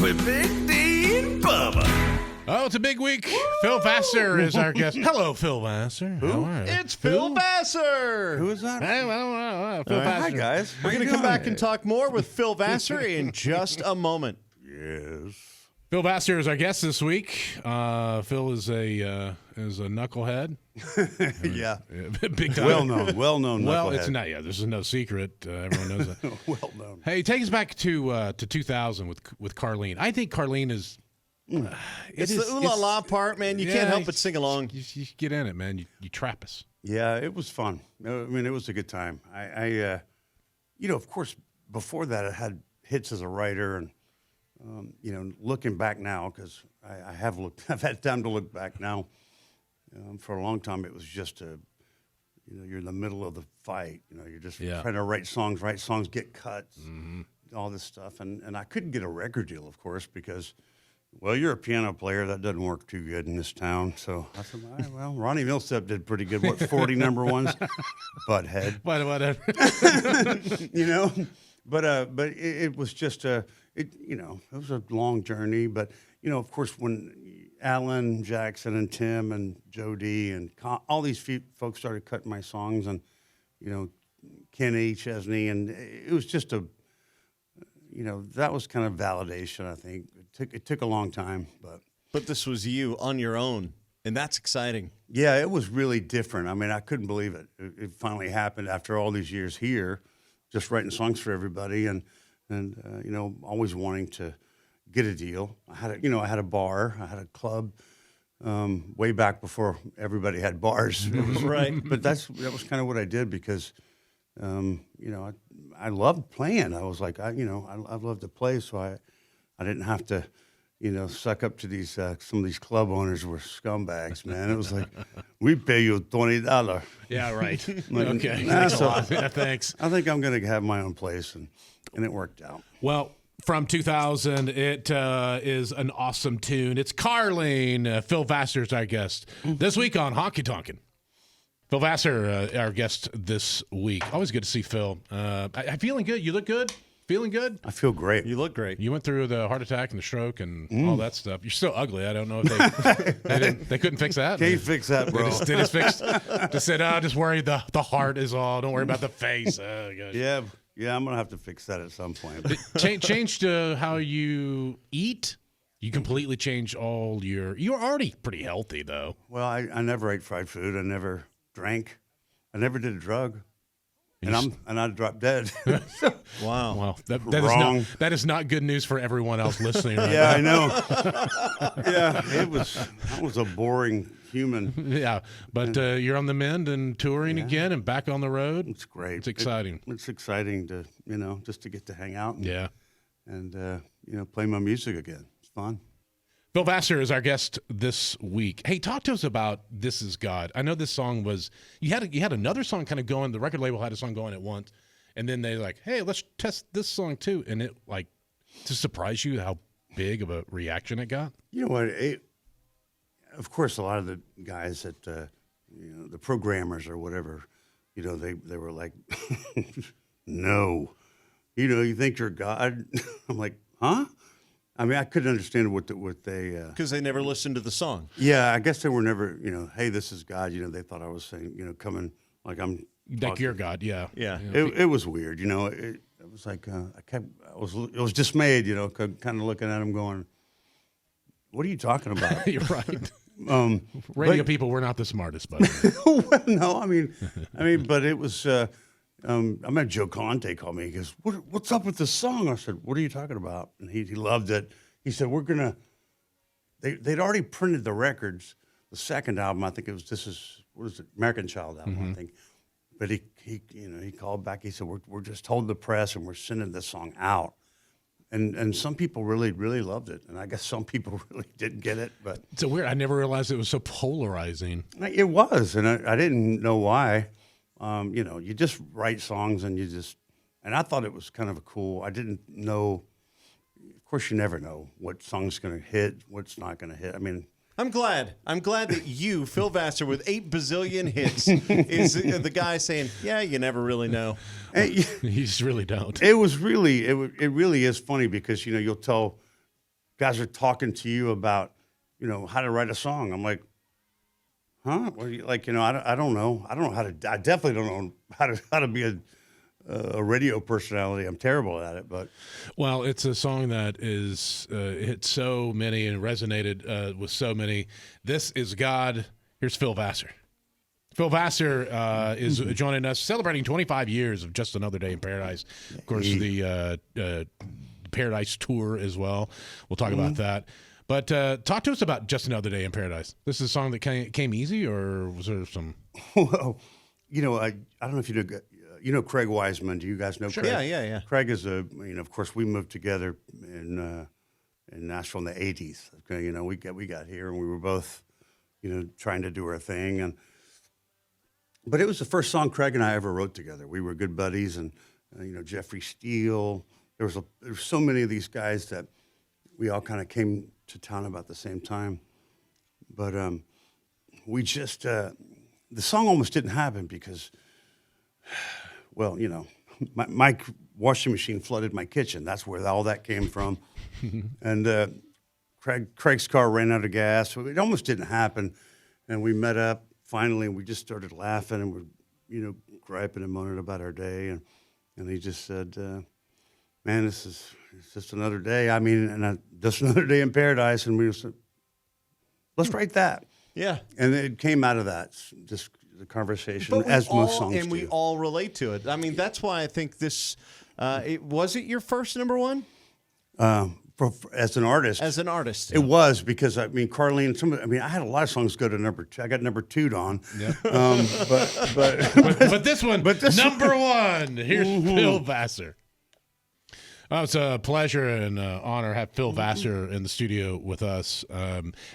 with Big D and Bubba. Oh, it's a big week. Woo! Phil Vassar is our guest. Hello, Phil Vassar. Who? It's Phil Vassar. Who is that? Phil Vassar. Hi, guys. We're going to come back and talk more with Phil Vassar in just a moment. Yes. Phil Vassar is our guest this week. Phil is a knucklehead. Yeah. Big time. Well known. Well, knucklehead. it's not. Yeah, this is no secret. Everyone knows that. Well known. Hey, take us back to 2000 with Carlene. I think Carlene is. It's the ooh la la part, man. You can't help but sing along. You get in it, man. You trap us. Yeah, it was fun. I mean, it was a good time. I of course, before that, I had hits as a writer, and looking back now, because I've had time to look back now. For a long time, it was just you're in the middle of the fight. You're just trying to write songs, get cuts, all this stuff, and I couldn't get a record deal, of course, because. Well, you're a piano player. That doesn't work too good in this town. So I said, well, Ronnie Millsap did pretty good. What, 40 number ones? Butthead. Whatever. But it was just it was a long journey. But, of course, when Alan Jackson and Tim and Joe D and all these folks started cutting my songs, and, Kenny Chesney, and it was just that was kind of validation, I think. It took a long time, but this was you on your own, and that's exciting. Yeah, it was really different. I mean, I couldn't believe it. It finally happened after all these years here, just writing songs for everybody, and always wanting to get a deal. I had a bar, I had a club, way back before everybody had bars. Right. But that was kind of what I did because, I loved playing. I was like, I loved to play, so I didn't have to, suck up to these some of these club owners were scumbags, man. It was like, we pay you $20. Yeah, right. Like, okay. Thanks. I think I'm going to have my own place, and it worked out. Well, from 2000, it is an awesome tune. It's Carlene. Phil Vassar is our guest this week on Honky Tonkin. Phil Vassar, our guest this week. Always good to see Phil. I'm feeling good. You look good? Feeling good? I feel great. You look great. You went through the heart attack and the stroke and all that stuff. You're still ugly. I don't know if they couldn't fix that. Can't fix that, bro. They just said, just worry the heart is all. Don't worry about the face. Oh, gosh. Yeah, I'm going to have to fix that at some point. Changed how you eat? You completely changed all your... You were already pretty healthy, though. Well, I never ate fried food. I never drank. I never did a drug. And I dropped dead. Wow. Well, that is not good news for everyone else listening right Yeah, now. I know. Yeah, I was a boring human. Yeah, but you're on the mend and touring again and back on the road. It's great. It's exciting. It's exciting to, just to get to hang out and play my music again. It's fun. Phil Vassar is our guest this week. Hey, talk to us about "This Is God." I know this song was you had another song kind of going. The record label had a song going at once, and then they like, hey, let's test this song too. And it like to surprise you how big of a reaction it got. You know what? Of course, a lot of the guys that the programmers or whatever, they were like, no, you think you're God? I'm like, huh? I mean, I couldn't understand what they... Because they never listened to the song. Yeah, I guess they were never, hey, this is God. They thought I was saying, coming like I'm... Like you're God, yeah. Yeah. It was weird, It was like, I was dismayed, kind of looking at him going, what are you talking about? You're right. Radio people, we're not the smartest, but... Well, no, I mean, but it was... I met Joe Conte called me. He goes, what's up with this song? I said, what are you talking about? And he loved it. He said, they'd already printed the records. The second album, I think it was, American Child album, I think. But he called back. He said, we're just holding the press and we're sending this song out. And some people really, really loved it. And I guess some people really didn't get it. But it's so weird. I never realized it was so polarizing. It was, and I didn't know why. You just write songs and and I thought it was kind of I didn't know, of course you never know what song's going to hit, what's not going to hit. I mean. I'm glad that you, Phil Vassar, with 8 bazillion hits, is the guy saying, yeah, you never really know. You just really don't. It really is funny because, you'll tell guys are talking to you about, how to write a song. I'm like, huh? Well, I don't know. I don't know how to. I definitely don't know how to be a radio personality. I'm terrible at it. But Well, it's a song that is hit so many and resonated with so many. This is God. Here's Phil Vassar. Phil Vassar is joining us, celebrating 25 years of Just Another Day in Paradise. Of course, the Paradise Tour as well. We'll talk about that. But talk to us about Just Another Day in Paradise. This is a song that came easy, or was there some? Well, I don't know if you know Craig Wiseman. Do you guys know Sure. Craig? Yeah. Craig is of course, we moved together in Nashville in the '80s. Okay, we got here and we were both, trying to do our thing, but it was the first song Craig and I ever wrote together. We were good buddies, and Jeffrey Steele. There were so many of these guys that we all kind of came to town about the same time, but we just the song almost didn't happen because, well, my washing machine flooded my kitchen. That's where all that came from, and Craig's car ran out of gas. So it almost didn't happen, and we met up finally, and we just started laughing, and we're griping and moaning about our day, and he just said, "Man, it's just another day. I mean, just another day in paradise." And we said, "Let's write that." Yeah. And it came out of that, just the conversation, But as most songs do. And we all relate to it. I mean, that's why I think this. Was it your first number one? As an artist. As an artist, It was, because Carlene. I had a lot of songs go to number 2. I got number 2'd on. Yeah. But this one, number one. Here's Phil Vassar. It's a pleasure and honor to have Phil Vassar in the studio with us.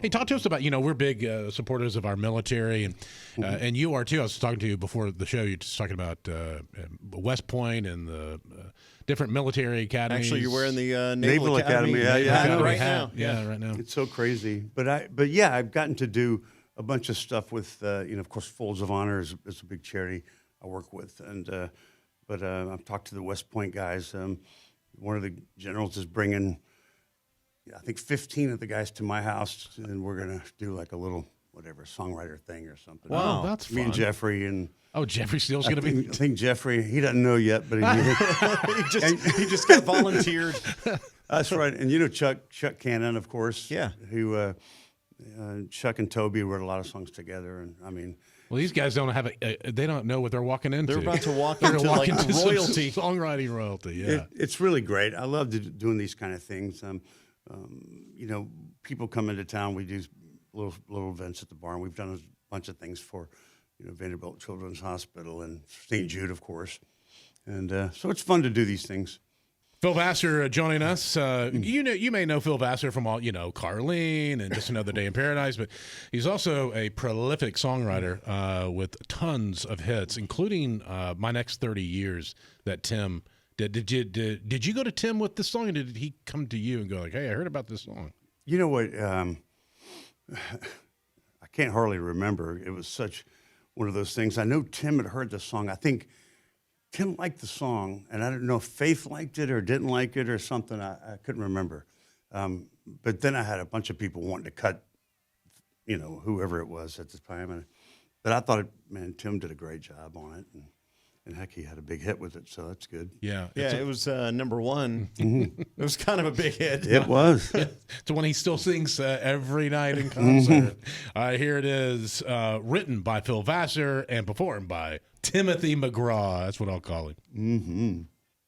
Hey, talk to us about, we're big supporters of our military, and you are too. I was talking to you before the show. You're just talking about West Point and the different military academies. Actually, you're wearing the Naval Academy. Yeah, right hat. now. Yeah, right now. It's so crazy. But yeah, I've gotten to do a bunch of stuff with, of course, Folds of Honor is a big charity I work with. But I've talked to the West Point guys. One of the generals is bringing, I think, 15 of the guys to my house, and we're going to do like a little, songwriter thing or something. Wow, that's fun. Me and Jeffrey and... Oh, Jeffrey Steele's going to be... I think Jeffrey, he doesn't know yet, but he just got volunteered. That's right. And Chuck Cannon, of course. Yeah. Who Chuck and Toby wrote a lot of songs together, and Well, these guys don't have they don't know what they're walking into. They're about to walk They're into walking like into royalty. songwriting royalty. Yeah. It's really great. I love doing these kind of things. People come into town. We do little events at the barn. We've done a bunch of things for, Vanderbilt Children's Hospital and St. Jude, of course. And so it's fun to do these things. Phil Vassar joining us. You may know Phil Vassar from all, Carlene and Just Another Day in Paradise, but he's also a prolific songwriter with tons of hits, including My Next 30 Years that Tim did. Did you go to Tim with this song, or did he come to you and go like, "Hey, I heard about this song"? You know what? I can't hardly remember. It was such one of those things. I know Tim had heard the song. I think Tim liked the song, and I don't know if Faith liked it or didn't like it or something. I couldn't remember. But then I had a bunch of people wanting to cut, whoever it was at the time. But I thought, Tim did a great job on it. And heck, he had a big hit with it, so that's good. Yeah. It was number one. It was kind of a big hit. It was. It's one he still sings every night in concert. Here it is, written by Phil Vassar and performed by Timothy McGraw. That's what I'll call him. Mm-hmm.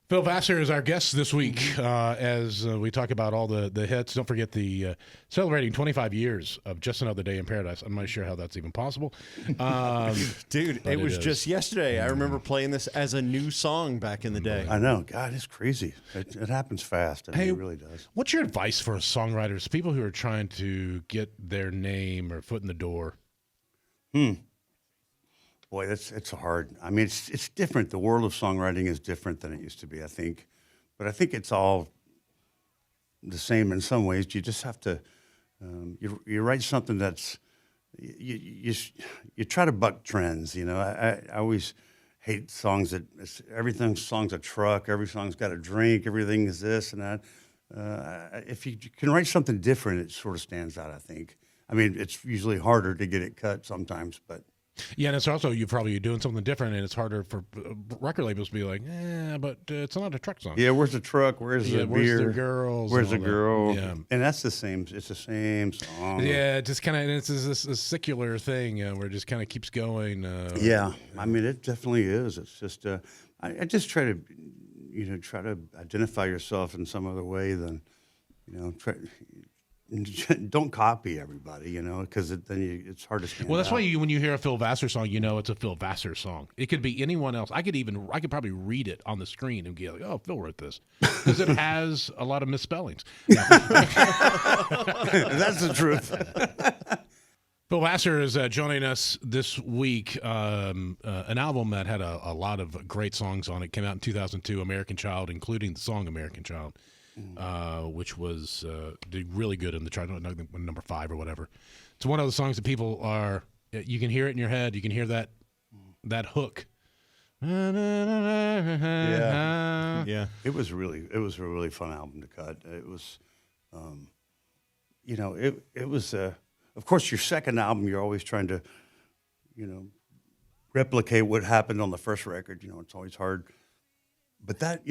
Phil Vassar is our guest this week as we talk about all the hits. Don't forget the celebrating 25 years of Just Another Day in Paradise. I'm not sure how that's even possible. Dude, it was just yesterday. I remember playing this as a new song back in the day. I know. God, it's crazy. It happens fast. Hey, it really does. What's your advice for songwriters, people who are trying to get their name or foot in the door? Boy, it's hard. It's different. The world of songwriting is different than it used to be, I think. But I think it's all the same in some ways. You just have to, you write something that's, you try to buck trends. I always hate songs that, song's a truck, every song's got a drink, everything is this and that. if you can write something different, it sort of stands out, I think. I mean, it's usually harder to get it cut sometimes, but Yeah, and it's also you're doing something different, and it's harder for record labels to be like, but it's not a truck song. yeah, where's the truck? Where's the where's beer? the girls? Where's the and all that. girl? Yeah. And that's the same. It's the same song. Yeah, it just kind of it's this secular thing where it just kind of keeps going. Yeah, I mean, it definitely is. It's just, I just try to, try to identify yourself in some other way than, don't copy everybody, because it's hard to stand Well, that's out. why when you hear a Phil Vassar song, you know it's a Phil Vassar song. It could be anyone else. I could probably read it on the screen and be like, oh, Phil wrote this, because it has a lot of misspellings. That's the truth. Phil Vassar is joining us this week. An album that had a lot of great songs on it. Came out in 2002, American Child, including the song American Child, which was did really good in the chart, number 5 or whatever. It's one of those songs that people are, you can hear it in your head. You can hear that hook. Yeah. It was a really fun album to cut. It was, it was, of course, your second album, you're always trying to, replicate what happened on the first record. It's always hard. But that,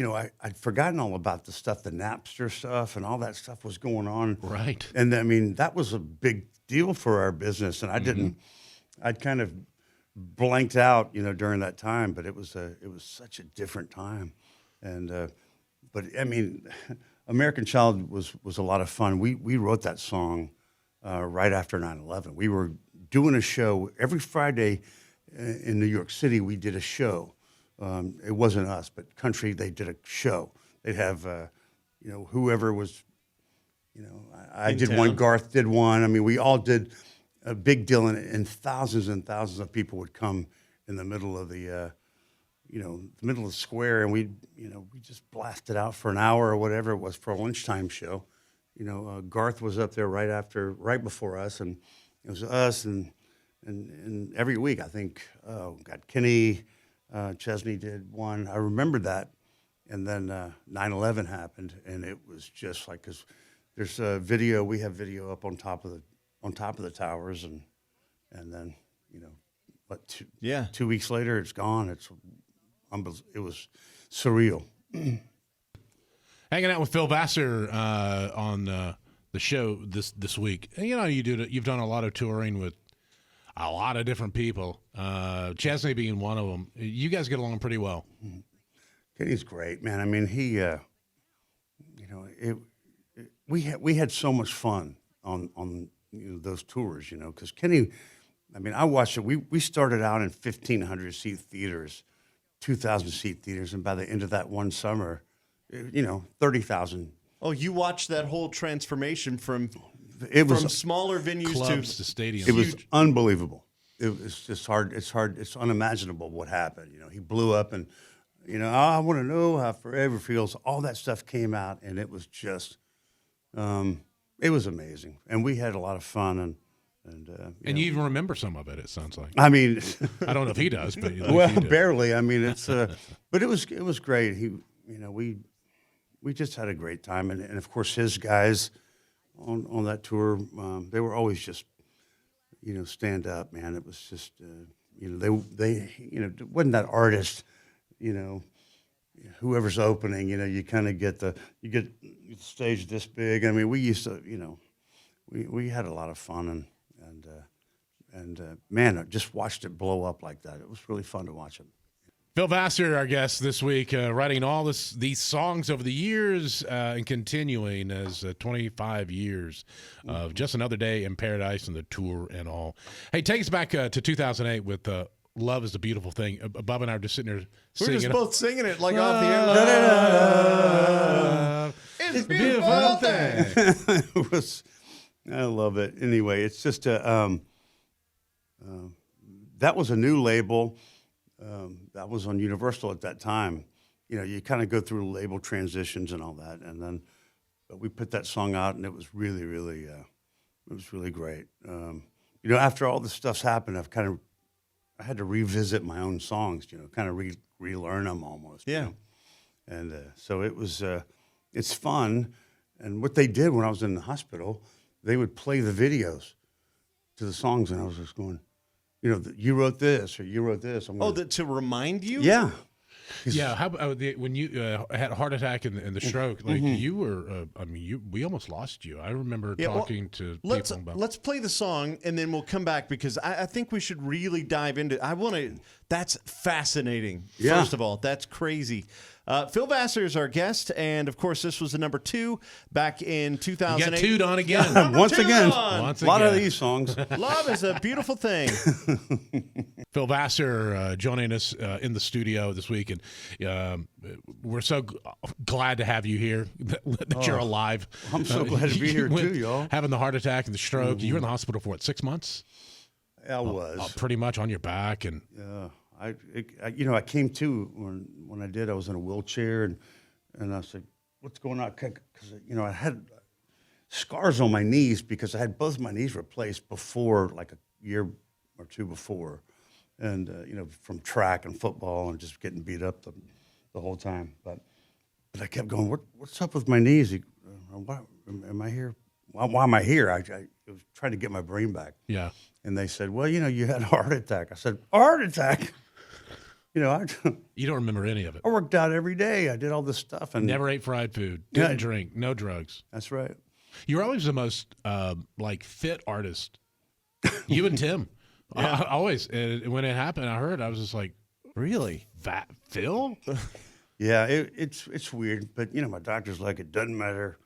I'd forgotten all about the stuff, the Napster stuff and all that stuff was going on. Right. And I mean, that was a big deal for our business. And I'd kind of blanked out, during that time, but it was such a different time. And, but I mean, American Child was a lot of fun. We wrote that song right after 9/11. We were doing a show every Friday in New York City. We did a show. It wasn't us, but country, they did a show. They'd have, whoever was, I did town. one, Garth did one. I mean, we all did a big deal, and thousands of people would come in the middle of the middle of the square, and we just blasted out for an hour or whatever it was for a lunchtime show. Garth was up there right before us, and it was us, and every week, I think, Kenny, Chesney did one. I remember that. And then 9/11 happened, and it was just like, because there's a video, we have video up on top of the towers, and then, but 2 weeks later, it's gone. It was surreal. Hanging out with Phil Vassar on the show this week. And, you've done a lot of touring with a lot of different people. Chesney being one of them. You guys get along pretty well. Kenny's great, man. I mean, he, we had so much fun on those tours, because Kenny, I mean, I watched it. We started out in 1,500 seat theaters, 2,000 seat theaters, and by the end of that one summer, 30,000. Oh, you watched that whole transformation from smaller venues Clubs to stadiums. It was unbelievable. It was just hard. It's unimaginable what happened. He blew up, and I want to know how forever feels. All that stuff came out, and it was just, it was amazing. And we had a lot of fun, and you even remember some of it. It sounds like. I mean, I don't know if he does, but well, you do. barely. I mean, it's, but it was great. We just had a great time, and of course his guys on that tour, they were always just, stand up, man. It was just, they it wasn't that artist, whoever's opening, you kind of get the stage this big. I mean, we used to, we had a lot of fun, and man, I just watched it blow up like that. It was really fun to watch it. Phil Vassar, our guest this week, writing all these songs over the years and continuing as 25 years of Just Another Day in Paradise and the tour and all. Hey, take us back to 2008 with Love is a Beautiful Thing. Bubba and I are just sitting there singing. We're just both singing it like off the air. It's a beautiful thing. It was, I love it. Anyway, it's just that was a new label. That was on Universal at that time. You kind of go through label transitions and all that, and then we put that song out, and it was really, really, it was really great. After all this stuff's happened, I had to revisit my own songs, kind of relearn them almost. Yeah. And so it was, it's fun. And what they did when I was in the hospital, they would play the videos to the songs, and I was just going, you know, you wrote this or you wrote this. To remind you? Yeah. Yeah, how about when you had a heart attack and the stroke? Like you were, we almost lost you. I remember talking to people about. Let's play the song and then we'll come back because I think we should really dive into. That's fascinating. Yeah. First of all, that's crazy. Phil Vassar is our guest, and of course, this was the number 2 back in 2008. You got two'd on again. Once again. Once A lot of again. these songs. Love is a beautiful thing. Phil Vassar joining us in the studio this week, and we're so glad to have you here, that you're alive. I'm so glad to be here too, y'all. Having the heart attack and the stroke. You were in the hospital for, what, 6 months? I was. Pretty much on your back. And I came to when I did. I was in a wheelchair, and I said, "What's going on?" Because I had scars on my knees because I had both my knees replaced before, like a year or two before, and from track and football and just getting beat up the whole time. But I kept going. What's up with my knees? Why am I here? Why am I here? I was trying to get my brain back. yeah. And they said, well, you had a heart attack. I said, a heart attack? You don't remember any of it. I worked out every day. I did all this stuff. And Never ate fried food. Didn't drink. No drugs. That's right. You were always the most fit artist. You and Tim. Always. And when it happened, I was just like, Really? that Phil? Yeah, it's weird. But, my doctor's like, it doesn't matter.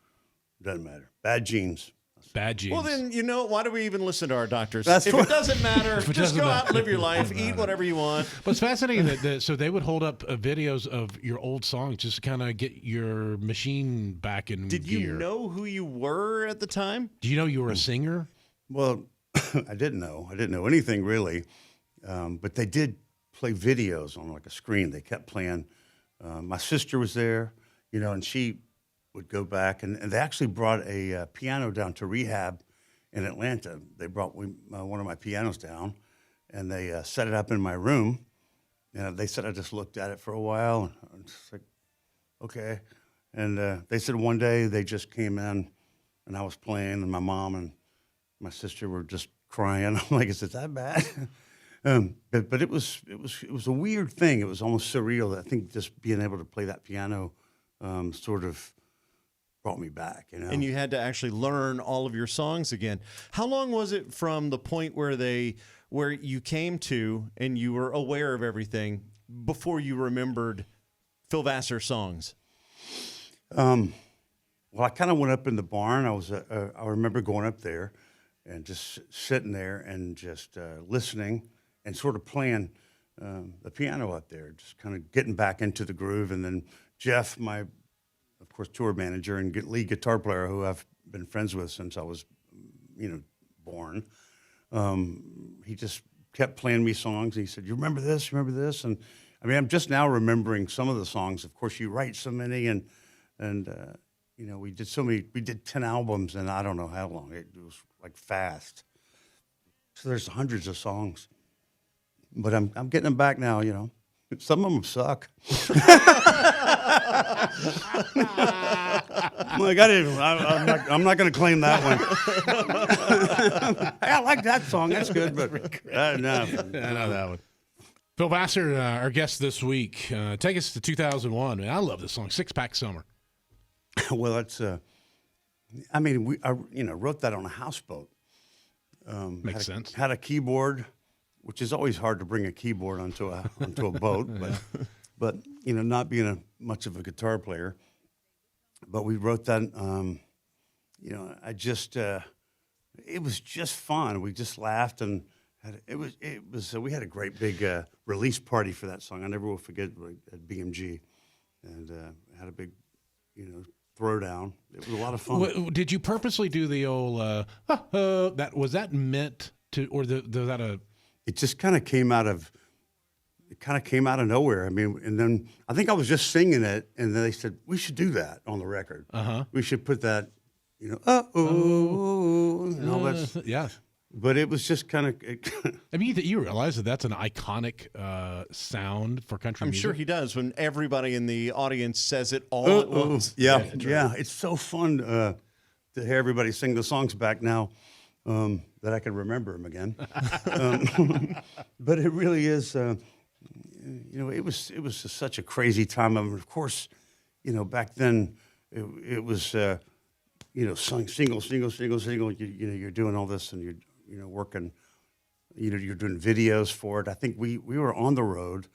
Doesn't matter. Bad genes. Bad genes. Well, then, why do we even listen to our doctors? That's if it doesn't matter, just doesn't go out matter. and live your life, eat whatever you want. But it's fascinating that so they would hold up videos of your old songs just to kind of get your machine back in Did gear. you know who you were at the time? Do you know you were a singer? Well, I didn't know. I didn't know anything really. But they did play videos on like a screen. They kept playing. My sister was there, and she would go back. And they actually brought a piano down to rehab in Atlanta. They brought one of my pianos down, and they set it up in my room. And they said I just looked at it for a while, and I was just like, okay. And they said one day they just came in, and I was playing, and my mom and my sister were just crying. I'm like, is it that bad? But it was a weird thing. It was almost surreal. I think just being able to play that piano sort of brought me back, And you had to actually learn all of your songs again. How long was it from the point where you came to and you were aware of everything before you remembered Phil Vassar songs? Well, I kind of went up in the barn. I remember going up there and just sitting there and just listening and sort of playing the piano up there, just kind of getting back into the groove. And then Jeff, of course, tour manager and lead guitar player who I've been friends with since I was, born. He just kept playing me songs. He said, "You remember this? You remember this?" And I'm just now remembering some of the songs. Of course, you write so many, and we did so many. We did 10 albums, and I don't know how long. It was like fast. So there's hundreds of songs, but I'm getting them back now. Some of them suck. I'm not going to claim that one. Hey, I like that song. That's good, but no. I know that one. Phil Vassar, our guest this week. Take us to 2001. Man, I love this song, Six Pack Summer. Well, it's I wrote that on a houseboat. Makes sense. Had a keyboard, which is always hard to bring a keyboard onto a boat, but not being much of a guitar player. But we wrote that. It was just fun. We just laughed and we had a great big release party for that song. I never will forget at BMG, and had a big, throwdown. It was a lot of fun. Did you purposely do the old was that meant to, or was that a? It just kind of came out of nowhere. And then I think I was just singing it, and then they said we should do that on the record. Uh-huh. We should put that, Yeah. But it was just kind of. I mean, you realize that that's an iconic sound for country I'm music? sure he does when everybody in the audience says it all at once. Yeah. It's so fun to hear everybody sing the songs back now that I can remember them again. But it really is. It was just such a crazy time. I mean, of course, back then it was sung single. You're doing all this and you're working. You're doing videos for it. I think we were on the road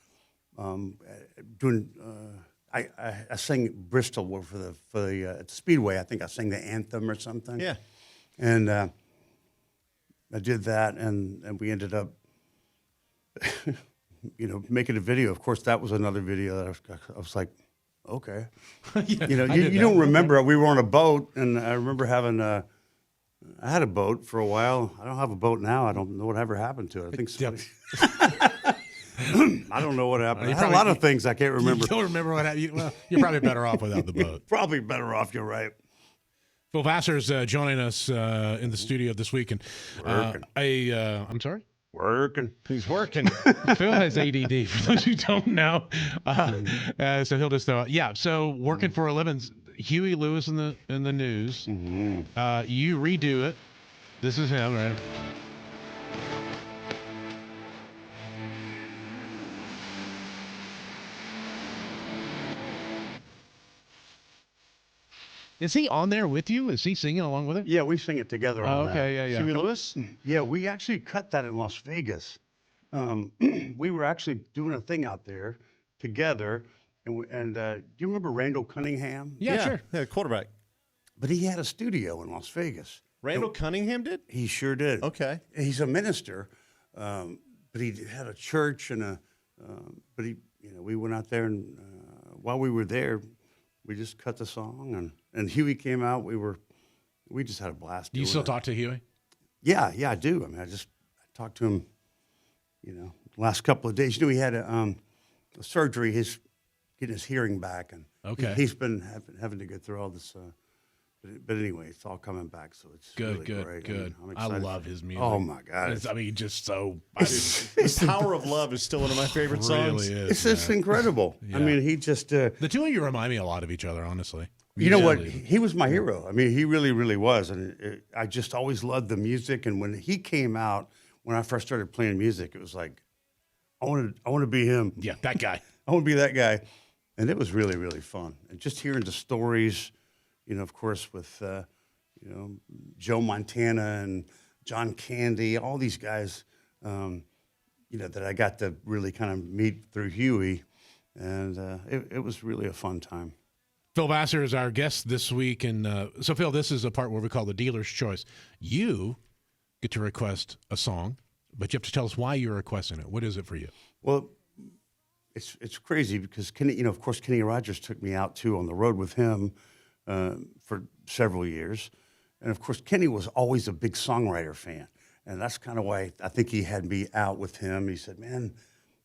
doing. I sang Bristol for the at the Speedway. I think I sang the anthem or something. Yeah, and I did that, and we ended up. Making a video. Of course, that was another video that I was like, okay. Yeah, you don't remember. We were on a boat, and I remember having I had a boat for a while. I don't have a boat now. I don't know whatever happened to it. I think somebody, I don't know what happened. I had a lot of things I can't remember. You don't remember what happened? Well, you're probably better off without the boat. Probably better off, you're right. Phil Vassar is joining us in the studio this week. And I'm sorry? Working. he's working. Phil has ADD, for those who don't know. So he'll just throw it. So working for a living, Huey Lewis in the news. Mm-hmm. You redo it. This is him, right? Is he on there with you? Is he singing along with it? Yeah, we sing it together. Oh, on okay, that. yeah. Huey Lewis? Yeah, we actually cut that in Las Vegas. We were actually doing a thing out there together. And do you remember Randall Cunningham? Yeah, sure. Yeah, quarterback. But he had a studio in Las Vegas. Randall Cunningham did? He sure did. Okay. He's a minister, but he had a church but we went out there and while we were there, we just cut the song and Huey came out. We just had a blast. Do you still talk to Huey? Yeah, I do. I mean, I talked to him, the last couple of days. He had a surgery. He's getting his hearing back, and he's been having to go through all this. But anyway, it's all coming back, so it's good, really great. good. I'm I love his music. Oh my God! Just so. The Power of Love is still one of my favorite songs. Really It's just incredible. Yeah. I mean, he just. The two of you remind me a lot of each other, honestly. You know what? He was my hero. I mean, he really, really was, and I just always loved the music. And when he came out, when I first started playing music, it was like, I want to be him. Yeah, that guy. I want to be that guy, and it was really, really fun. And just hearing the stories, of course, with Joe Montana and John Candy, all these guys, that I got to really kind of meet through Huey, and it was really a fun time. Phil Vassar is our guest this week. And so, Phil, this is a part where we call the dealer's choice. You get to request a song, but you have to tell us why you're requesting it. What is it for you? Well, it's crazy because Kenny, of course, Kenny Rogers took me out too on the road with him for several years, and of course, Kenny was always a big songwriter fan, and that's kind of why I think he had me out with him. He said, "Man,"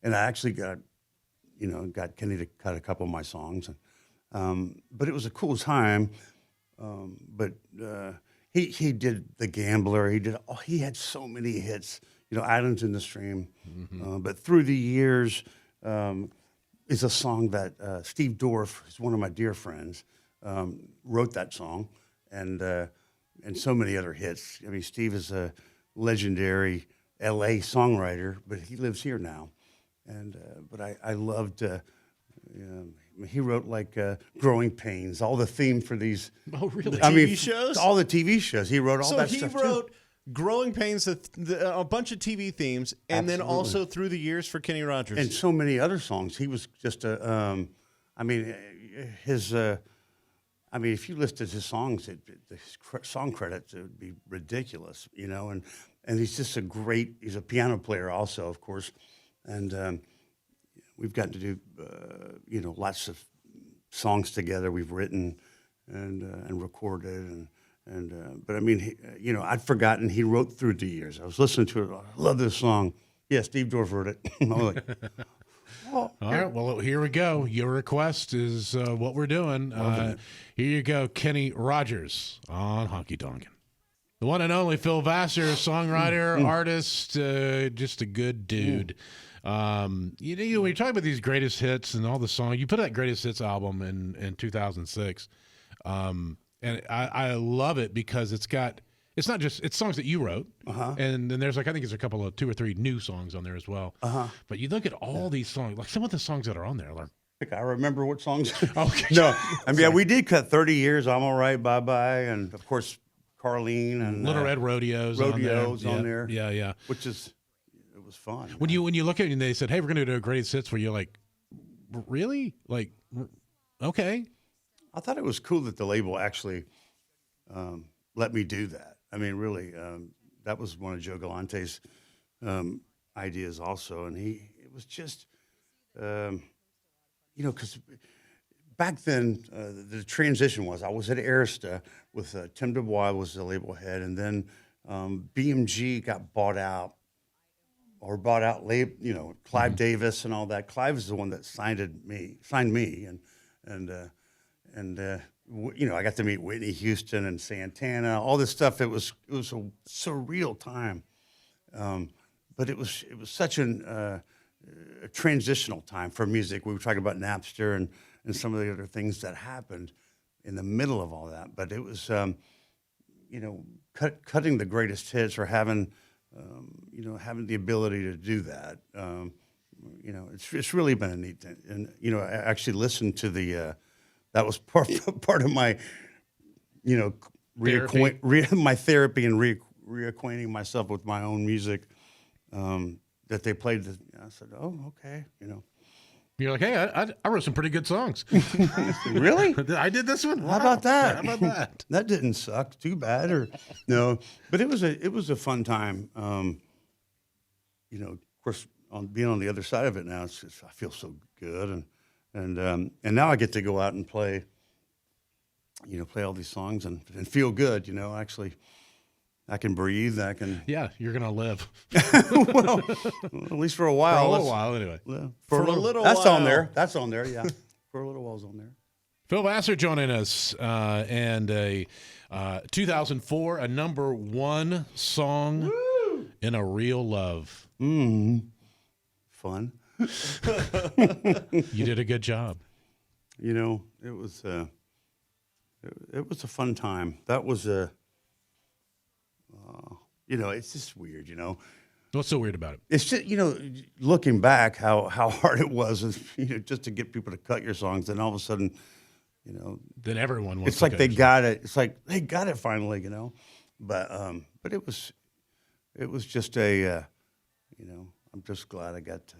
and I actually got Kenny to cut a couple of my songs, but it was a cool time. But he did The Gambler. He had so many hits. Islands in the Stream. Mm-hmm. But through the years, is a song that Steve Dorff, who's one of my dear friends, wrote that song, and so many other hits. I mean, Steve is a legendary L.A. songwriter, but he lives here now. But I loved. He wrote like Growing Pains, all the theme for these. Oh, really? TV shows? All the TV shows. He wrote all that stuff. So he wrote Growing Pains, a bunch of TV themes, and then also through the years for Kenny Rogers. And so many other songs. He was just if you listed his songs, the song credits, it would be ridiculous, and he's just he's a piano player also, of course, and we've gotten to do, lots of songs together we've written and recorded, but I mean, I'd forgotten he wrote through the years. I was listening to it. I love this song. Yeah, Steve Dorff wrote it. I was like, all right, well, here we go. Your request is what we're doing. Here you go, Kenny Rogers on Honky Tonkin. The one and only Phil Vassar, songwriter, artist, just a good dude. When you talk about these greatest hits and all the songs, you put out that greatest hits album in 2006. And I love it because it's songs that you wrote. And then there's I think there's a couple of 2 or 3 new songs on there as well. But you look at all these songs, like some of the songs that are on there, like, I remember what songs. Okay. No, I mean, we did cut 30 Years, I'm All Right, Bye Bye, and of course, Carlene and Little Red Rodeo's on there. Yeah. Which is, it was fun. When you look at it and they said, hey, we're going to do a greatest hits, where you're like, really? Like, okay. I thought it was cool that the label actually let me do that. I mean, really, that was one of Joe Galante's ideas also. And it was just, because back then the transition was, I was at Arista with Tim DuBois was the label head, and then BMG got bought out, Clive Davis and all that. Clive is the one that signed me, and I got to meet Whitney Houston and Santana, all this stuff. It was a surreal time, but it was such a transitional time for music. We were talking about Napster and some of the other things that happened in the middle of all that. But it was, cutting the greatest hits or having the ability to do that. It's really been a neat thing. And, I actually listened to that was part of my, my therapy and reacquainting myself with my own music, that they played. I said, oh, okay, You're like, hey, I wrote some pretty good songs. Really? I did this one? How about that? How about that? That didn't suck. Too bad. Or no, but it was a fun time. Of course, being on the other side of it now, I feel so good, and now I get to go out and play all these songs and feel good. Actually, I can breathe. Yeah, you're gonna live. Well, at least for a while. For a little while, anyway. For a little while. That's on there. Yeah. For a little while's on there. Phil Vassar joining us, and a 2004, a number 1 song in A Real Love. Fun. You did a good job. It was a fun time. That was it's just weird, What's so weird about it? It's just, looking back, how hard it was, just to get people to cut your songs, and all of a sudden, Then everyone wants it's like to they got it. It's like they got it finally, But it was just I'm just glad I got to.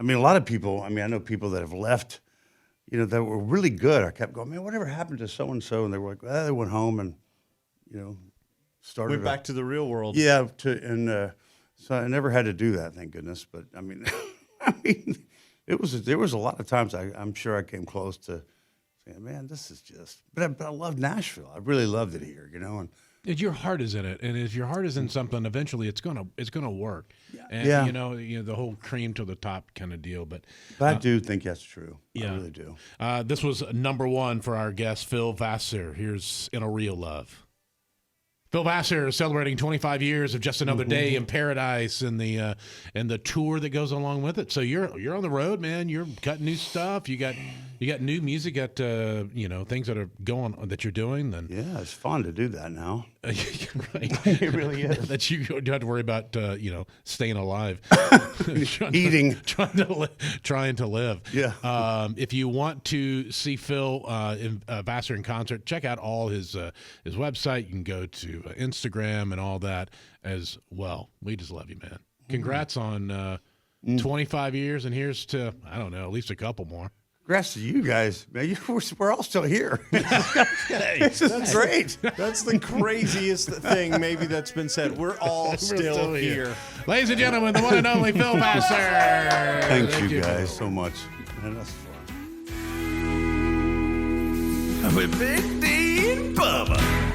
I mean, a lot of people. I know people that have left, that were really good. I kept going, man, whatever happened to so and so? And they were like, they went home and, started Went back to the real world. Yeah, so I never had to do that, thank goodness. But I mean, there was a lot of times I'm sure I came close to saying, man, this is just. But I love Nashville. I really loved it here, and. Your heart is in it, and if your heart is in something, eventually it's gonna work. And the whole cream to the top kind of deal. But I do think that's true. Yeah. I really do. This was number 1 for our guest Phil Vassar. Here's In a Real Love. Phil Vassar is celebrating 25 years of Just Another Day in Paradise, and the tour that goes along with it. So you're on the road, man. You're cutting new stuff. You got new music. Got things that are going that you're doing. Then it's fun to do that now. Right, it really is. That you don't have to worry about staying alive, eating, trying to live. Yeah. If you want to see Phil Vassar in concert, check out all his website. You can go to Instagram and all that as well. We just love you, man. Congrats on 25 years, and here's to, I don't know, at least a couple more. Congrats to you guys, man. We're all still here. This is great. That's the craziest thing maybe that's been said. We're all still here. Ladies and gentlemen, the one and only Phil Vassar. Thank you guys so much. Man, that's fun. With Big D and Bubba.